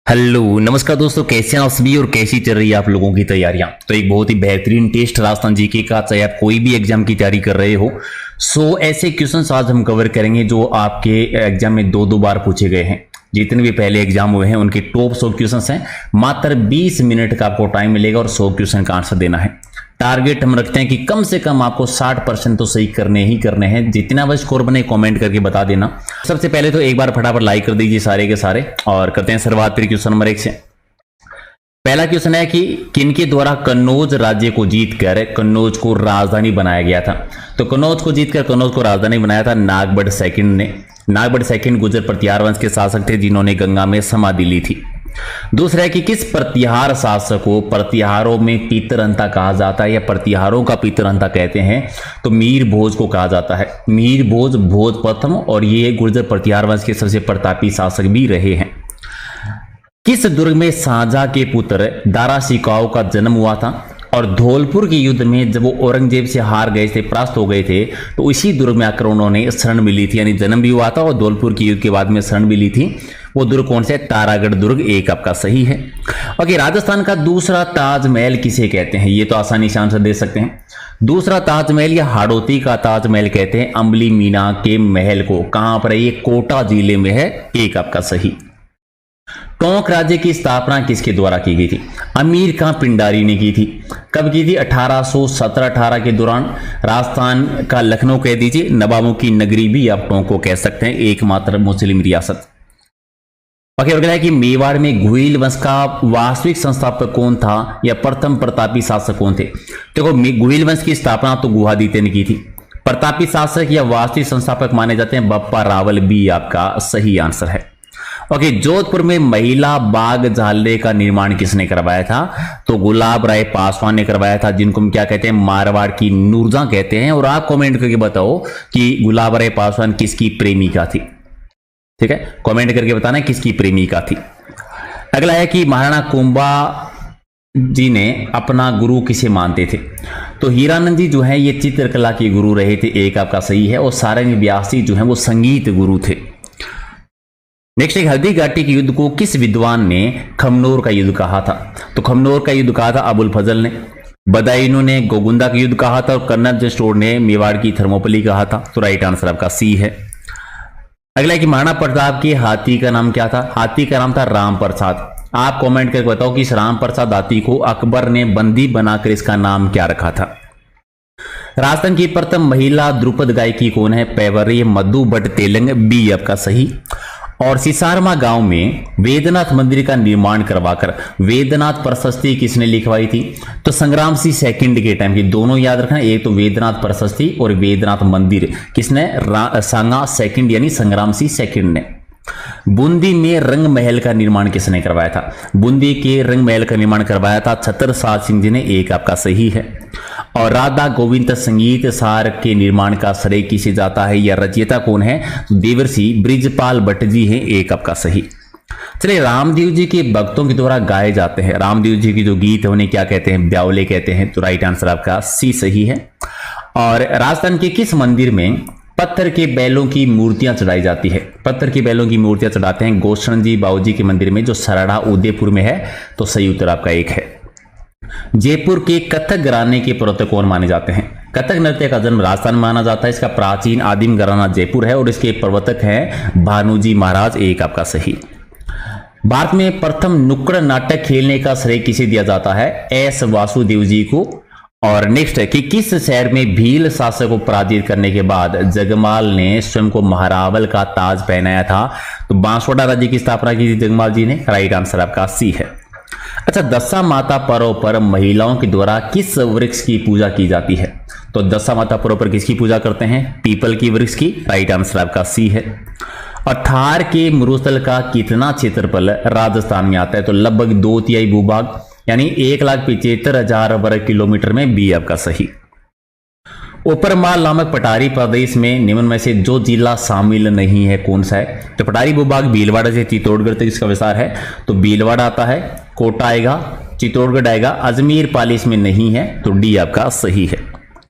Hello नमस्कार दोस्तों, कैसे हैं आप सभी और कैसी चल रही है आप लोगों की तैयारियां। तो एक बहुत ही बेहतरीन टेस्ट राजस्थान जीके का, चाहे आप कोई भी एग्जाम की तैयारी कर रहे हो, ऐसे क्वेश्चंस आज हम कवर करेंगे जो आपके एग्जाम में दो दो बार पूछे गए हैं। जितने भी पहले एग्जाम हुए हैं उनके टॉप 100 क्वेश्चंस हैं। मात्र 20 मिनट का आपको टाइम मिलेगा और 100 क्वेश्चन का आंसर देना है। टारगेट हम रखते हैं कि कम से कम आपको 60% तो सही करने ही करने हैं। जितना भी स्कोर बने कमेंट करके बता देना। सबसे पहले तो एक बार फटाफट लाइक कर दीजिए सारे के सारे और करते हैं शुरुआत फिर क्वेश्चन नंबर 1 से। पहला क्वेश्चन है कि किनके द्वारा कन्नौज राज्य को जीतकर कन्नौज को राजधानी बनाया गया था। तो कन्नौज को जीतकर कन्नौज को राजधानी बनाया था नागबड़ सेकंड ने। नागबड़ सेकंड गुर्जर प्रतिहार वंश के शासक थे जिन्होंने गंगा में समाधि ली थी। दूसरा है कि किस प्रतिहार शासक को प्रतिहारों में पितरहंता कहा जाता है या प्रतिहारों का पितरहंता कहते हैं। तो मीर भोज को कहा जाता है। मीर भोज भोज प्रथम और ये गुर्जर प्रतिहार वंश के सबसे प्रतापी शासक भी रहे हैं। किस दुर्ग में शाहजहां के पुत्र दारा शिकाऊ का जन्म हुआ था। और धौलपुर के युद्ध में जब वो औरंगजेब से हार गए थे, परास्त हो गए थे, तो इसी दुर्ग में आकर उन्होंने शरण भी ली थी, यानी जन्म भी हुआ था और धौलपुर के युद्ध के बाद में शरण भी ली थी। वो दुर्ग कौन से? तारागढ़ दुर्ग। एक आपका सही है। ओके, राजस्थान का दूसरा ताजमहल किसे कहते हैं? ये तो आसानी से आंसर दे सकते हैं। दूसरा ताजमहल या हाड़ौती का ताजमहल कहते हैं अम्बली मीना के महल को। कहां पर है? ये कोटा जिले में है। एक आपका सही। टोंक राज्य की स्थापना किसके द्वारा की गई थी? अमीर खां पिंडारी ने की थी। कब की थी? 1817-18 के दौरान। राजस्थान का लखनऊ कह दीजिए, नवाबों की नगरी भी आप टोंक को कह सकते हैं। एकमात्र मुस्लिम रियासत। बाकी अगला है कि मेवाड़ में घुइल वंश का वास्तविक संस्थापक कौन था या प्रथम प्रतापी शासक कौन थे? देखो, घुइल वंश की स्थापना तो गुहादित्य ने की थी। प्रतापी शासक या वास्तविक संस्थापक माने जाते हैं बप्पा रावल। भी आपका सही आंसर है। ओके, जोधपुर में महिला बाग जाले का निर्माण किसने करवाया था? तो गुलाब राय पासवान ने करवाया था, जिनको हम क्या कहते हैं? मारवाड़ की नूरजहां कहते हैं। और आप कमेंट करके बताओ कि गुलाब राय पासवान किसकी प्रेमिका थी। ठीक है, कमेंट करके बताना किसकी प्रेमिका थी। अगला है कि महाराणा कुंभा जी ने अपना गुरु किसे मानते थे? तो हीरानंद जी जो है ये चित्रकला के गुरु रहे थे। एक आपका सही है। और सारंग व्यास जी जो है वो संगीत गुरु थे। नेक्स्ट एक, हल्दी घाटी के युद्ध को किस विद्वान ने खमनोर का युद्ध कहा था? तो खमनोर का युद्ध कहा था अबुल फजल ने। बदायूं ने गोगुंदा का युद्ध कहा था और कर्नल स्टोर ने मेवाड़ की थर्मोपली कहा था। तो राइट आंसर आपका सी है। अगला है कि महाराणा प्रताप के हाथी का नाम क्या था? हाथी का नाम था राम प्रसाद। आप कमेंट करके बताओ कि इस राम प्रसाद हाथी को अकबर ने बंदी बनाकर इसका नाम क्या रखा था? राजस्थान की प्रथम महिला ध्रुपद गायकी कौन है? पैवरी मधु भट्ट तेलंग। बी आपका सही। और सिसारमा गांव में वेदनाथ मंदिर का निर्माण करवाकर वेदनाथ प्रशस्ति किसने लिखवाई थी? तो संग्राम सिंह सेकंड के टाइम की। दोनों याद रखना, एक तो वेदनाथ प्रशस्ति और वेदनाथ मंदिर किसने? सांगा सेकंड यानी संग्राम सिंह सेकंड ने। बूंदी में रंग महल का निर्माण किसने करवाया था? बूंदी के रंग महल का निर्माण करवाया था छत्रसाल सिंह जी ने। एक आपका सही है। और राधा गोविंद संगीत सार के निर्माण का श्रेय किसे जाता है या रचयिता कौन है? देवर्षि बृजपाल भट्ट जी हैं। एक आपका सही। चलिए, रामदेव जी के भक्तों के द्वारा गाए जाते हैं रामदेव जी के जो गीत है उन्हें क्या कहते हैं? ब्यावले कहते हैं। तो राइट आंसर आपका सी सही है। और राजस्थान के किस मंदिर में पत्थर के बैलों की मूर्तियां चढ़ाई जाती है? पत्थर की बैलों की मूर्तियां चढ़ाते हैं गोस्वामी जी बाबूजी के मंदिर में, जो सराड़ा उदयपुर में है। तो सही उत्तर आपका एक है। जयपुर के कथक घराने के प्रवर्तक कौन माने जाते हैं? कथक नृत्य का जन्म राजस्थान में माना जाता है। इसका प्राचीन आदिम घराना जयपुर है और इसके प्रवर्तक हैं भानुजी महाराज। एक आपका सही। भारत में प्रथम नुक्कड़ नाटक खेलने का श्रेय किसे दिया जाता है? एस वासुदेव जी को। और नेक्स्ट है कि किस शहर में भील शासक को पराजित करने के बाद जगमाल ने स्वयं को महारावल का ताज पहनाया था? तो बांसवाड़ा राज्य की स्थापना की थी जगमाल जी ने। राइट आंसर आपका सी है। अच्छा, दशा माता पर्व पर महिलाओं के द्वारा किस वृक्ष की पूजा की जाती है? तो दशा माता पर्व पर किसकी पूजा करते हैं? पीपल की वृक्ष की। राइट आंसर आपका सी है। और थार के मरुस्थल का कितना क्षेत्रफल राजस्थान में आता है? तो लगभग 2/3 भूभाग यानी 1,75,000 वर्ग किलोमीटर में। बी आपका सही। ऊपरमाल नामक पठारी प्रदेश में निम्न में से जो जिला शामिल नहीं है कौन सा है? तो पठारी भूभाग भीलवाड़ा से चित्तौड़गढ़ तक इसका विस्तार है। तो भीलवाड़ा आता है, कोटा आएगा, चित्तौड़गढ़ आएगा, अजमेर पाली इसमें नहीं है। तो डी आपका सही है।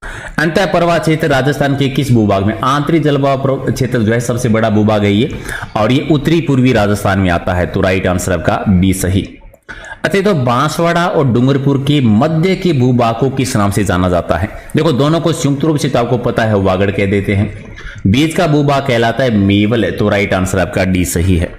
अंतः प्रवाह क्षेत्र राजस्थान के किस भूभाग में? आंतरिक जलवायु क्षेत्र जो है सबसे बड़ा भूभाग है ये, और ये उत्तरी पूर्वी राजस्थान में आता है। तो राइट आंसर आपका बी सही। अच्छा, तो बांसवाड़ा और डूंगरपुर के मध्य के भूभाग को किस नाम से जाना जाता है? देखो दोनों को संयुक्त रूप से तो आपको पता है वागड़ कह देते हैं। बीच का भूभाग कहलाता है मेवल। तो राइट आंसर आपका डी सही है।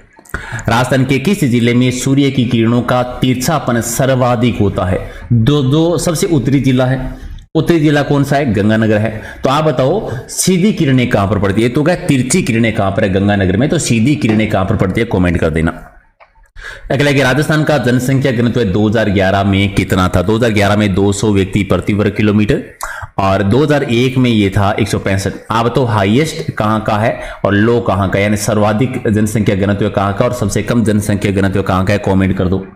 राजस्थान के किस जिले में सूर्य की किरणों का तिरछापन सर्वाधिक होता है? दो सबसे उत्तरी जिला है। उत्तरी जिला कौन सा है? गंगानगर है। तो आप बताओ सीधी किरणें कहां पर पड़ती है? तो क्या तिरछी किरणें कहां पर है? गंगानगर में। तो सीधी किरणें कहां पर पड़ती है? कमेंट कर देना। अगला कि राजस्थान का जनसंख्या घनत्व 2011 में कितना था? 2011 में 200 व्यक्ति प्रति वर्ग किलोमीटर, और 2001 में ये था 165। आप तो हाईएस्ट कहां का है और लो कहां का, यानी सर्वाधिक जनसंख्या घनत्व कहां का और सबसे कम जनसंख्या घनत्व कहां का है? कमेंट कर दो।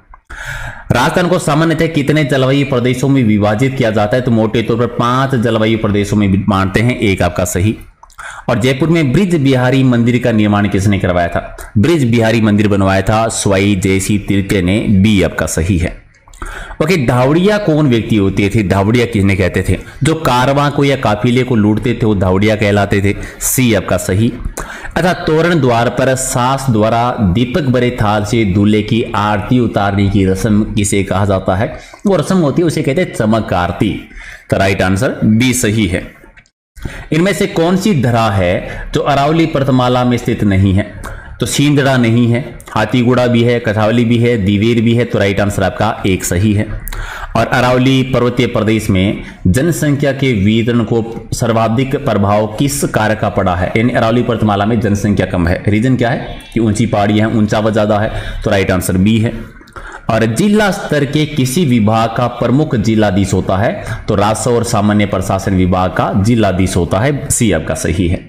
राजस्थान को सामान्यतः कितने जलवायु प्रदेशों में विभाजित किया जाता है? तो मोटे तौर पर 5 जलवायु प्रदेशों में बांटते हैं। एक आपका सही। और जयपुर में ब्रिज बिहारी मंदिर का निर्माण किसने करवाया था? ब्रिज बिहारी मंदिर बनवाया था स्वाई जयसी तिर्के ने। बी आपका सही है। ओके, धावड़िया कौन व्यक्ति होते थे? धावड़िया किसने कहते थे? जो कारवां को या काफिले को लूटते थे वो धावड़िया कहलाते थे। सी आपका सही। अच्छा, तोरण द्वार पर सास द्वारा दीपक भरे थाल से दूल्हे की आरती उतारने की रस्म किसे कहा जाता है? वो रस्म होती है उसे कहते हैं चमक आरती। तो राइट आंसर बी सही है। इनमें से कौन सी धरा है जो अरावली पर्वतमाला में स्थित नहीं है? तो सींदड़ा नहीं है, हाथीगुड़ा भी है, कथावली भी है, दिवेर भी है। तो राइट आंसर आपका एक सही है। और अरावली पर्वतीय प्रदेश में जनसंख्या के वितरण को सर्वाधिक प्रभाव किस कारक का पड़ा है? यानी अरावली पर्वतमाला में जनसंख्या कम है। रीजन क्या है? कि ऊंची पहाड़ियां हैं, ऊंचावा ज्यादा है। तो राइट आंसर बी है। और जिला स्तर के किसी विभाग का प्रमुख जिलाधीश होता है? तो राजस्व और सामान्य प्रशासन विभाग का जिलाधीश होता है। सी आपका सही है।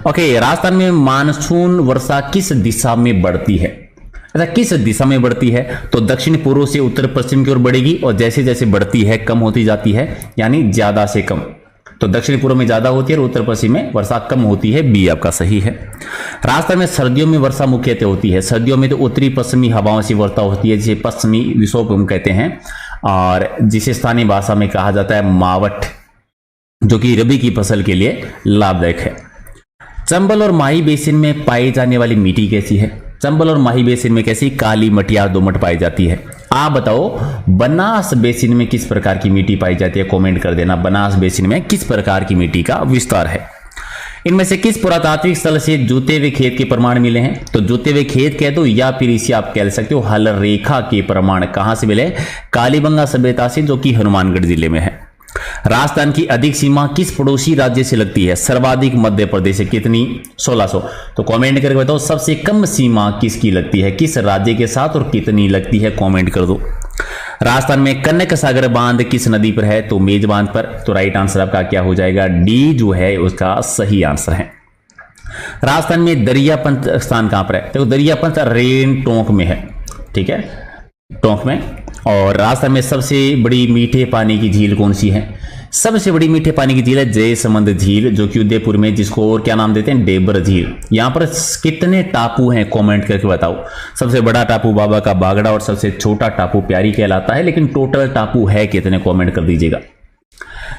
ओके, राजस्थान में मानसून वर्षा किस दिशा में बढ़ती है? अच्छा, किस दिशा में बढ़ती है? तो दक्षिण पूर्व से उत्तर पश्चिम की ओर बढ़ेगी, और जैसे जैसे बढ़ती है कम होती जाती है, यानी ज्यादा से कम। तो दक्षिण पूर्व में ज्यादा होती है और उत्तर पश्चिम में वर्षा कम होती है। बी आपका सही है। राजस्थान में सर्दियों में वर्षा मुख्यतः होती है। सर्दियों में तो उत्तरी पश्चिमी हवाओं से वर्षा होती है, जिसे पश्चिमी विक्षोभ हम कहते हैं, और जिसे स्थानीय भाषा में कहा जाता है मावठ, जो कि रबी की फसल के लिए लाभदायक है। चंबल और माही बेसिन में पाई जाने वाली मिट्टी कैसी है? चंबल और माही बेसिन में कैसी? काली मटिया दोमट पाई जाती है। आप बताओ बनास बेसिन में किस प्रकार की मिट्टी पाई जाती है? कमेंट कर देना। बनास बेसिन में किस प्रकार की मिट्टी का विस्तार है? इनमें से किस पुरातात्विक स्थल से जूते हुए खेत के प्रमाण मिले हैं? तो जूते हुए खेत कह दो, या फिर इसे आप कह सकते हो हल रेखा के प्रमाण कहां से मिले? कालीबंगा सभ्यता से, जो कि हनुमानगढ़ जिले में है। राजस्थान की अधिक सीमा किस पड़ोसी राज्य से लगती है? सर्वाधिक मध्य प्रदेश से। कितनी? 1600। तो कमेंट करके बताओ सबसे कम सीमा किसकी लगती है, किस राज्य के साथ, और कितनी लगती है? कमेंट कर दो। राजस्थान में कनक सागर बांध किस नदी पर है? तो मेज बांध पर। तो राइट आंसर आपका क्या हो जाएगा? डी जो है उसका सही आंसर है। राजस्थान में दरियापंथ स्थान कहां पर है? देखो दरियापंथ रेन टोंक में है, ठीक है, टोंक में। और राजस्थान में सबसे बड़ी मीठे पानी की झील कौन सी है? सबसे बड़ी मीठे पानी की झील है जयसमंद झील, जो कि उदयपुर में, जिसको और क्या नाम देते हैं? डेबर झील। यहां पर कितने टापू हैं? कमेंट करके बताओ। सबसे बड़ा टापू बाबा का बागड़ा, और सबसे छोटा टापू प्यारी कहलाता है, लेकिन टोटल टापू है कितने? कमेंट कर दीजिएगा।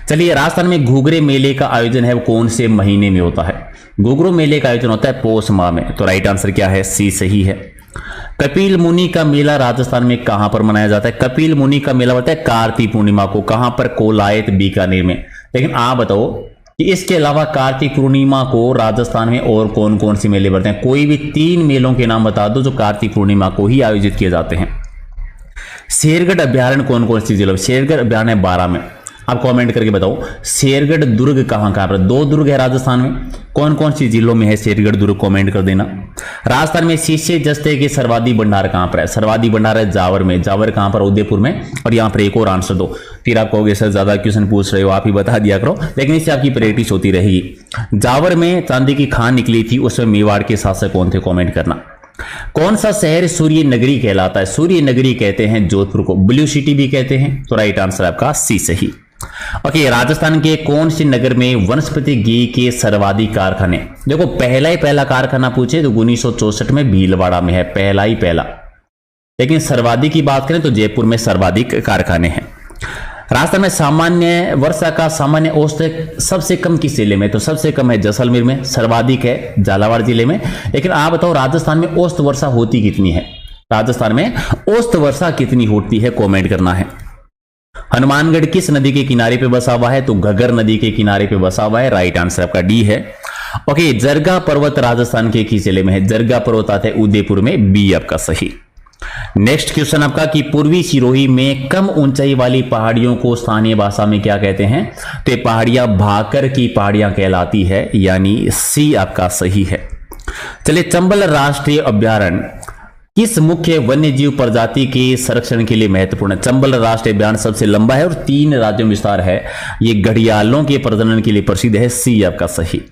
चलिए, राजस्थान में घुघरे मेले का आयोजन है वो कौन से महीने में होता है? घुघरा मेले का आयोजन होता है पौष माह में। तो राइट आंसर क्या है? सी सही है। कपिल मुनि का मेला राजस्थान में कहां पर मनाया जाता है? कपिल मुनि का मेला होता है कार्तिक पूर्णिमा को। कहां पर? कोलायत, बीकानेर में। लेकिन आप बताओ कि इसके अलावा कार्तिक पूर्णिमा को राजस्थान में और कौन कौन से मेले बढ़ते हैं? कोई भी 3 मेलों के नाम बता दो जो कार्तिक पूर्णिमा को ही आयोजित किए जाते हैं। शेरगढ़ अभ्यारण्य कौन कौन सी जिलों में? शेरगढ़ अभ्यारण्य 12 में। आप कमेंट करके बताओ शेरगढ़ दुर्ग कहां पर? 2 दुर्ग है राजस्थान में। कौन कौन सी जिलों में है शेरगढ़ दुर्ग? कमेंट कर देना। राजस्थान में शीशे जस्ते के सर्वाधिक भंडार कहां पर है? सर्वाधिक भंडार है जावर में। जावर कहां पर? उदयपुर में। और यहां पर एक और आंसर दो, फिर आप कहोगे सर ज्यादा क्वेश्चन पूछ रहे हो, आप ही बता दिया करो, लेकिन इससे आपकी प्रैक्टिस होती रहेगी। जावर में चांदी की खान निकली थी, उसमें मेवाड़ के शासक कौन थे? कमेंट करना। कौन सा शहर सूर्य नगरी कहलाता है? सूर्य नगरी कहते हैं जोधपुर को। ब्लू सिटी भी कहते हैं। तो राइट आंसर आपका सी सही। ओके, राजस्थान के कौन से नगर में वनस्पति घी के सर्वाधिक कारखाने? देखो पहला कारखाना पूछे तो 1964 में भीलवाड़ा में है, पहला ही पहला। लेकिन सर्वाधिक की बात करें तो जयपुर में सर्वाधिक कारखाने हैं। राजस्थान में सामान्य वर्षा का सामान्य औसत सबसे कम किस जिले में? तो सबसे कम है जैसलमेर में, सर्वाधिक है झालावाड़ जिले में। लेकिन आप बताओ राजस्थान में औसत वर्षा होती कितनी है? राजस्थान में औसत वर्षा कितनी होती है, कमेंट करना है। हनुमानगढ़ किस नदी के किनारे पे बसा हुआ है? तो घग्गर नदी के किनारे पे बसा हुआ है। राइट आंसर आपका डी है। ओके, जरगा पर्वत राजस्थान के किस जिले में है? जरगा पर्वत आता है उदयपुर में, बी आपका सही। नेक्स्ट क्वेश्चन आपका कि पूर्वी सिरोही में कम ऊंचाई वाली पहाड़ियों को स्थानीय भाषा में क्या कहते हैं? तो ये पहाड़ियां भाकर की पहाड़ियां कहलाती है, यानी सी आपका सही है। चलिए, चंबल राष्ट्रीय अभ्यारण्य किस मुख्य वन्य जीव प्रजाति के संरक्षण के लिए महत्वपूर्ण है? चंबल राष्ट्रीय अभ्यारण्य सबसे लंबा है और 3 राज्यों में विस्तार है। ये घड़ियालों के प्रजनन के लिए प्रसिद्ध है, सी आपका सही।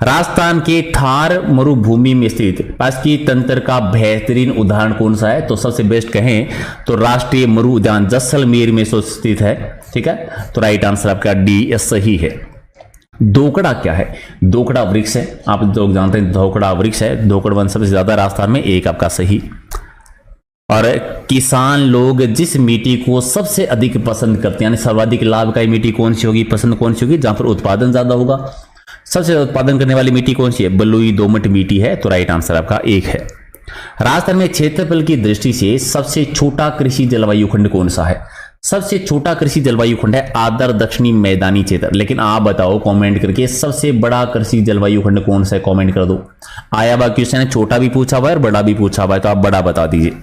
राजस्थान के थार मरुभूमि में स्थित पारस्परिक तंत्र का बेहतरीन उदाहरण कौन सा है? तो सबसे बेस्ट कहें तो राष्ट्रीय मरु उद्यान जैसलमेर में स्थित है। ठीक है, तो राइट आंसर आपका डी सही है। धोकड़ा क्या है? धोकड़ा वृक्ष है, आप लोग जानते हैं धोकड़ा वृक्ष है। धोकड़ वन सबसे ज्यादा राजस्थान में, एक आपका सही। और किसान लोग जिस मिट्टी को सबसे अधिक पसंद करते हैं, यानी सर्वाधिक लाभकारी मिट्टी कौन सी होगी, पसंद कौन सी होगी, जहां पर उत्पादन ज्यादा होगा? सबसे उत्पादन करने वाली मिट्टी कौन सी है? बलुई दोमट मिट्टी है, तो राइट आंसर आपका एक है। राजस्थान में क्षेत्रफल की दृष्टि से सबसे छोटा कृषि जलवायु खंड कौन सा है? सबसे छोटा कृषि जलवायु खंड है आदर दक्षिणी मैदानी क्षेत्र। लेकिन आप बताओ कमेंट करके सबसे बड़ा कृषि जलवायु खंड कौन सा है, कमेंट कर दो। आया हुआ क्वेश्चन है, छोटा भी पूछा हुआ है और बड़ा भी पूछा हुआ है, तो आप बड़ा बता दीजिए।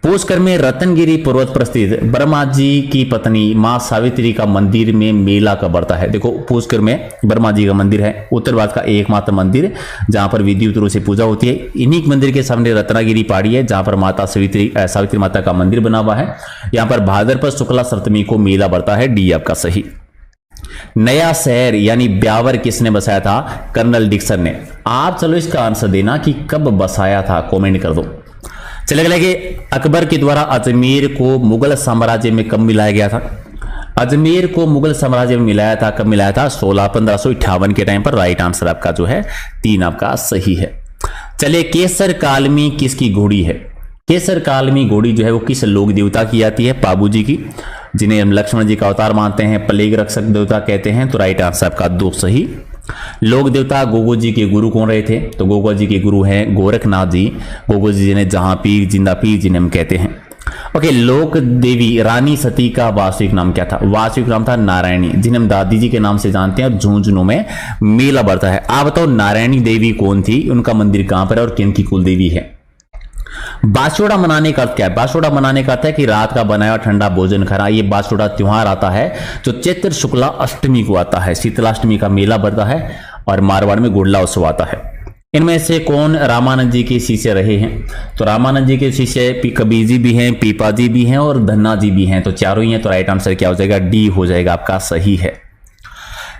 पुष्कर में रत्नगिरी पर्वत पर स्थित ब्रह्मा जी की पत्नी मां सावित्री का मंदिर में मेला कब बढ़ता है? देखो, पुष्कर में ब्रह्मा जी का मंदिर है, उत्तर भारत का एकमात्र मंदिर जहां पर विधिवत रूप से पूजा होती है। इन्हीं मंदिर के सामने रत्नागिरी पहाड़ी है जहां पर माता सावित्री माता का मंदिर बना हुआ है। यहां पर भाद्रपद शुक्ला सप्तमी को मेला बढ़ता है, डी आपका सही। नया शहर यानी ब्यावर किसने बसाया था? कर्नल डिक्सन ने। आप चलो इसका आंसर देना कि कब बसाया था, कमेंट कर दो। चलेगा कि अकबर के द्वारा अजमेर को मुगल साम्राज्य में कब मिलाया गया था? अजमेर को मुगल साम्राज्य में मिलाया था, कब मिलाया था? 1558 के टाइम पर। राइट आंसर आपका जो है 3 आपका सही है। चलिए, केसर कालमी किसकी घोड़ी है? केसर कालमी घोड़ी जो है वो किस लोक देवता की आती है? पाबू जी की, जिन्हें हम लक्ष्मण जी का अवतार मानते हैं, प्लेग रक्षक देवता कहते हैं, तो राइट आंसर आपका 2 सही। लोक देवता गोगो जी के गुरु कौन रहे थे? तो गोगो जी के गुरु हैं गोरखनाथ जी। गोगो जी जिन्हें जहां पीर जिंदा पीर जिन्हें हम कहते हैं। ओके, लोक देवी रानी सती का वास्तविक नाम क्या था? वास्तविक नाम था नारायणी, जिन्हें हम दादी जी के नाम से जानते हैं और झुंझुनू में मेला बढ़ता है। आप बताओ नारायणी देवी कौन थी, उनका मंदिर कहां पर है और किन की कुल देवी है? बासोड़ा मनाने का अर्थ क्या है? बासोड़ा मनाने का अर्थ है कि रात का बनाया ठंडा भोजन खाना। ये बासोड़ा त्योहार आता है जो चैत्र शुक्ला अष्टमी को आता है। शीतलाष्टमी का मेला बढ़ता है और मारवाड़ में गुड़ला उत्सव आता है। इनमें से कौन रामानंद जी के शिष्य रहे हैं? तो रामानंद जी के शिष्य कबीर जी भी हैं, पीपा जी भी हैं और धन्ना जी भी हैं, तो चारों ही हैं। तो राइट आंसर क्या हो जाएगा? डी हो जाएगा आपका सही है।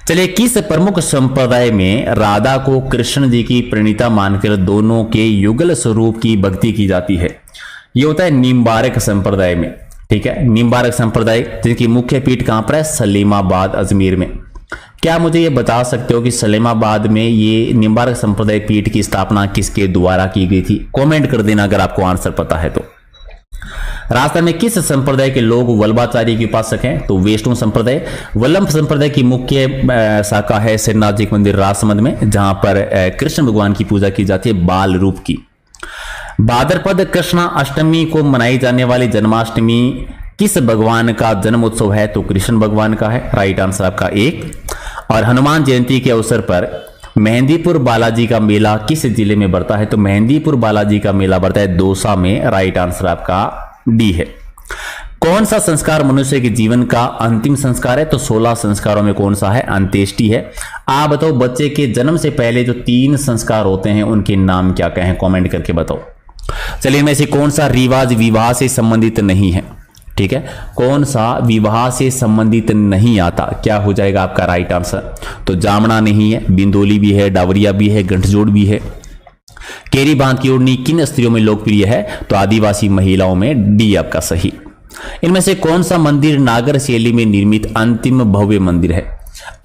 चलिए, किस प्रमुख संप्रदाय में राधा को कृष्ण जी की प्रणीता मानकर दोनों के युगल स्वरूप की भक्ति की जाती है? ये होता है निम्बारक संप्रदाय में। ठीक है, निम्बारक संप्रदाय जिनकी मुख्य पीठ कहां पर है? सलीमाबाद अजमेर में। क्या मुझे ये बता सकते हो कि सलीमाबाद में ये निम्बारक संप्रदाय पीठ की स्थापना किसके द्वारा की गई थी? कमेंट कर देना अगर आपको आंसर पता है तो। राजस्थान में किस संप्रदाय के लोग वल्लभाचार्य के उपासक हैं? तो वैष्णव संप्रदाय। वल्लभ संप्रदाय की मुख्य शाखा है श्रीनाथ जी का मंदिर राजसमंद में, जहां पर कृष्ण भगवान की पूजा की जाती है बाल रूप की। भाद्रपद कृष्ण अष्टमी को मनाई जाने वाली जन्माष्टमी किस भगवान का जन्म उत्सव है? तो कृष्ण भगवान का है। राइट आंसर आपका 1। और हनुमान जयंती के अवसर पर मेहंदीपुर बालाजी का मेला किस जिले में बढ़ता है? तो मेहंदीपुर बालाजी का मेला बढ़ता है दौसा में। राइट आंसर आपका डी है। कौन सा संस्कार मनुष्य के जीवन का अंतिम संस्कार है? तो 16 संस्कारों में कौन सा है? अंत्येष्टि है। आप बताओ, बच्चे के जन्म से पहले जो 3 संस्कार होते हैं उनके नाम क्या क्या हैं? कमेंट करके बताओ। चलिए, इनमें से कौन सा रिवाज विवाह से संबंधित नहीं है? ठीक है, कौन सा विवाह से संबंधित नहीं आता? क्या हो जाएगा आपका राइट आंसर? तो जामना नहीं है, बिंदोली भी है, डावरिया भी है, गंठजोड़ भी है। केरी बांध की ओढ़नी किन स्त्रियों में लोकप्रिय है? तो आदिवासी महिलाओं में। डी आपका सही। इनमें से कौन सा मंदिर नागर शैली में निर्मित अंतिम भव्य मंदिर है?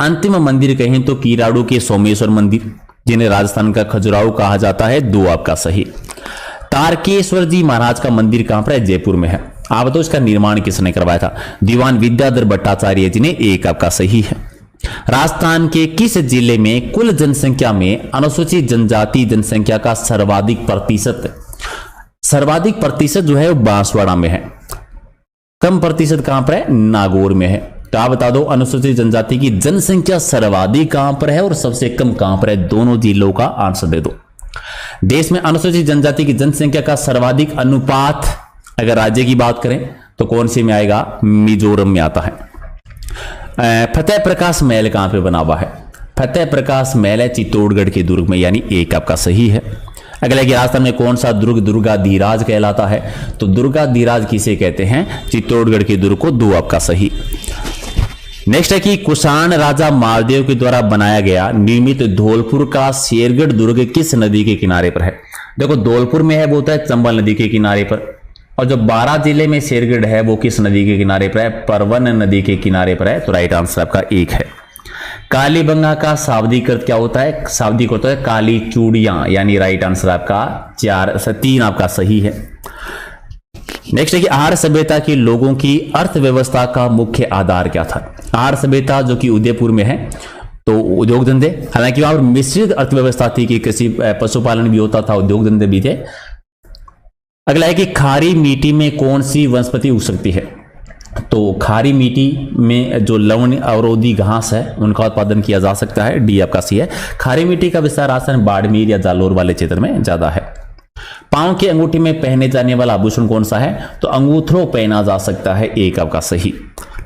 अंतिम मंदिर कहें तो कीराड़ू के सोमेश्वर मंदिर, जिन्हें राजस्थान का खजुराहो कहा जाता है। 2 आपका सही। तारकेश्वर जी महाराज का मंदिर कहां पर है? जयपुर में है। आप बताओ इसका निर्माण किसने करवाया था? दीवान विद्याधर भट्टाचार्य जी ने, एक आपका सही है। राजस्थान के किस जिले में कुल जनसंख्या में अनुसूचित जनजाति जनसंख्या का सर्वाधिक प्रतिशत जो है वो बांसवाड़ा में है। कम प्रतिशत कहां पर है? नागौर में है। तो आप बता दो अनुसूचित जनजाति की जनसंख्या सर्वाधिक कहां पर है और सबसे कम कहां पर है? दोनों जिलों का आंसर दे दो। देश में अनुसूचित जनजाति की जनसंख्या का सर्वाधिक अनुपात अगर राज्य की बात करें तो कौन से में आएगा? मिजोरम में आता है। फतेह प्रकाश महल कहां पे बना हुआ है? फतेह प्रकाश महल है चित्तौड़गढ़ के दुर्ग में, यानी एक आपका सही है। अगला कि राजस्थान में कौन सा दुर्ग दुर्गाधीराज कहलाता है? तो दुर्गाधीराज किसे कहते हैं? चित्तौड़गढ़ के दुर्ग को, दो आपका सही। नेक्स्ट है कि कुषाण राजा मालदेव के द्वारा बनाया गया निर्मित धौलपुर का शेरगढ़ दुर्ग किस नदी के किनारे पर है? देखो धौलपुर में है वो होता है चंबल नदी के किनारे पर, और जो 12 जिले में शेरगढ़ है वो किस नदी के किनारे पर है? परवन नदी के किनारे पर है। तो राइट आंसर आपका एक है। कालीबंगा का शाब्दिक अर्थ क्या होता है? शाब्दिक होता है काली चूड़ियां, यानी राइट आंसर आपका 3 आपका सही है। नेक्स्ट है कि आर्य सभ्यता के लोगों की अर्थव्यवस्था का मुख्य आधार क्या था? आर्य सभ्यता जो कि उदयपुर में है तो उद्योग धंधे, हालांकि वहां पर मिश्रित अर्थव्यवस्था थी कि कृषि पशुपालन भी होता था, उद्योग धंधे भी थे। अगला है कि खारी मिट्टी में कौन सी वनस्पति उग सकती है? तो खारी मिट्टी में जो लवण अवरोधी घास है उनका उत्पादन किया जा सकता है, डी आपका सी है। खारी मिट्टी का विस्तार राजस्थान बाड़मेर या जालोर वाले क्षेत्र में ज्यादा है। पांव की अंगूठी में पहने जाने वाला आभूषण कौन सा है? तो अंगूठो पहना जा सकता है, एक आपका सही।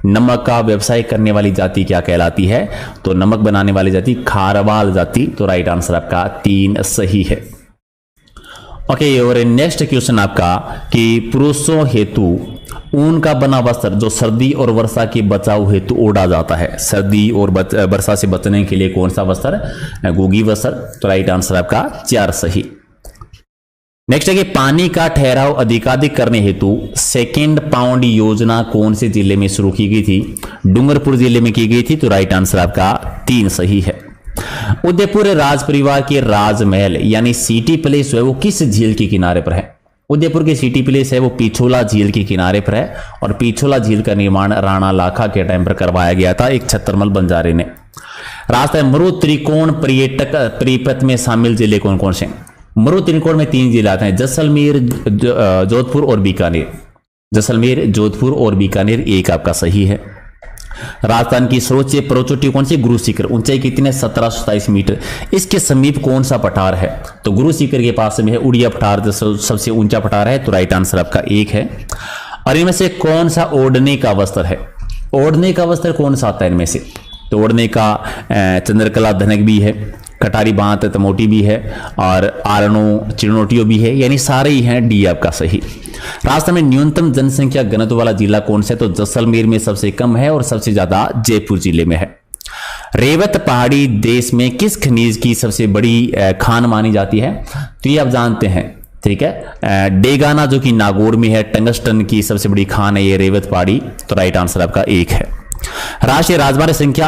नमक का व्यवसाय करने वाली जाति क्या कहलाती है? तो नमक बनाने वाली जाति खारवाल जाति। तो राइट आंसर आपका 3 सही है। ओके, और नेक्स्ट क्वेश्चन आपका कि पुरुषों हेतु ऊन का बना वस्त्र जो सर्दी और वर्षा के बचाव हेतु ओढ़ा जाता है, सर्दी और वर्षा से बचने के लिए कौन सा वस्त्र? गोगी वस्त्र। तो राइट आंसर आपका 4 सही। नेक्स्ट है कि पानी का ठहराव अधिकाधिक करने हेतु सेकेंड पाउंड योजना कौन से जिले में शुरू की गई थी? डूंगरपुर जिले में की गई थी। तो राइट आंसर आपका 3 सही है। उदयपुर राज परिवार के राजमहल यानी सिटी प्लेस है वो किस झील के किनारे पर है? उदयपुर की सिटी प्लेस है वो पिछोला झील के किनारे पर है, और पिछोला झील का निर्माण राणा लाखा के टाइम पर करवाया गया था, एक छतरमल बंजारे ने। राजस्थान मरु त्रिकोण पर्यटक परिपथ में शामिल जिले कौन कौन से? मरु त्रिकोण में 3 जिले आते हैं, जैसलमेर, जोधपुर और बीकानेर। जैसलमेर, जोधपुर और बीकानेर, एक आपका सही है। राजस्थान की सर्वोच्च पर्वत चोटी कौन सी? गुरु शिखर। ऊंचाई कितनी है? 1727 मीटर। इसके समीप कौन सा पठार है? तो गुरु शिखर के पास में है उड़िया पठार, जो सबसे ऊंचा पठार है। तो राइट आंसर आपका 1 है। और इनमें से कौन सा ओढ़ने का वस्त्र है? ओढ़ने का वस्त्र कौन सा आता है इनमें से? तो ओढ़ने का चंद्रकला धनक भी है, कटारी बांत तमोटी भी है, और आरणो चिरनोटियो भी है, यानी सारे ही हैं, डी आपका सही। राजस्थान में न्यूनतम जनसंख्या घनत्व वाला जिला कौन सा है? तो जैसलमेर में सबसे कम है और सबसे ज्यादा जयपुर जिले में है। रेवत पहाड़ी देश में किस खनिज की सबसे बड़ी खान मानी जाती है? तो ये आप जानते हैं, ठीक है। डेगाना जो कि नागौर में है, टंगस्टन की सबसे बड़ी खान है ये रेवत पहाड़ी। तो राइट आंसर आपका 1 है। राष्ट्रीय राजमार्ग संख्या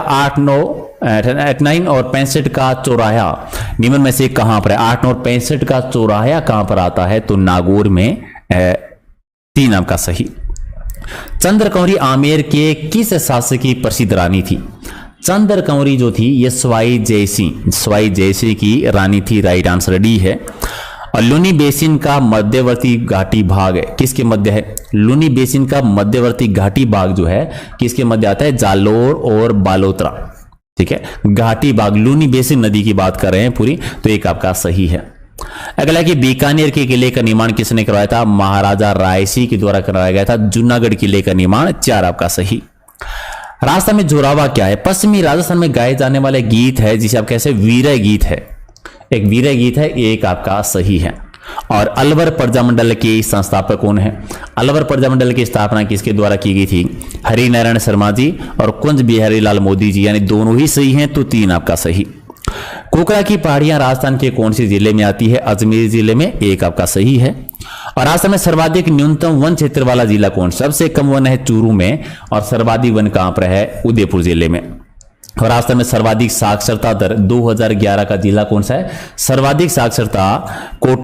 89 और 65 का चौराहा निम्न में से कहां पर है? 8, 9 और 65 का चौराहा कहां पर आता है? तो नागौर में 3 आपका सही। चंद्रकौरी आमेर के किस शासक की प्रसिद्ध रानी थी? चंद्रकौरी जो थी ये स्वाई जयसिंह की रानी थी, राइट आंसर डी है। और लूनी बेसिन का मध्यवर्ती घाटी भाग है किसके मध्य है? लूनी बेसिन का मध्यवर्ती घाटी भाग जो है किसके मध्य आता है? जालोर और बालोतरा, ठीक है। घाटी भाग लूनी बेसिन नदी की बात कर रहे हैं पूरी, तो एक आपका सही है। अगला कि बीकानेर के किले का निर्माण किसने करवाया था? महाराजा रायसी के द्वारा करवाया गया था। जूनागढ़ किले का निर्माण, 4 आपका सही। राजस्थान में जोरावा क्या है? पश्चिमी राजस्थान में गाए जाने वाले गीत है जिसे आप कैसे वीरय गीत है, एक वीरय गीत है, एक आपका सही है। और अलवर प्रजामंडल के संस्थापक कौन है? अलवर प्रजामंडल की स्थापना किसके द्वारा की गई थी? हरिनारायण शर्मा जी और कुंज बिहारी लाल मोदी जी, यानी दोनों ही सही हैं, तो 3 आपका सही। कोकरा की पहाड़ियां राजस्थान के कौन से जिले में आती है? अजमेर जिले में, 1 आपका सही है। और राजस्थान में सर्वाधिक न्यूनतम वन क्षेत्र वाला जिला कौन? सबसे कम वन है चूरू में, और सर्वाधिक वन कहां पर है? उदयपुर जिले में। और राजस्थान में सर्वाधिक साक्षरता दर 2011 का जिला कौन सा है? सर्वाधिक साक्षरता कोटा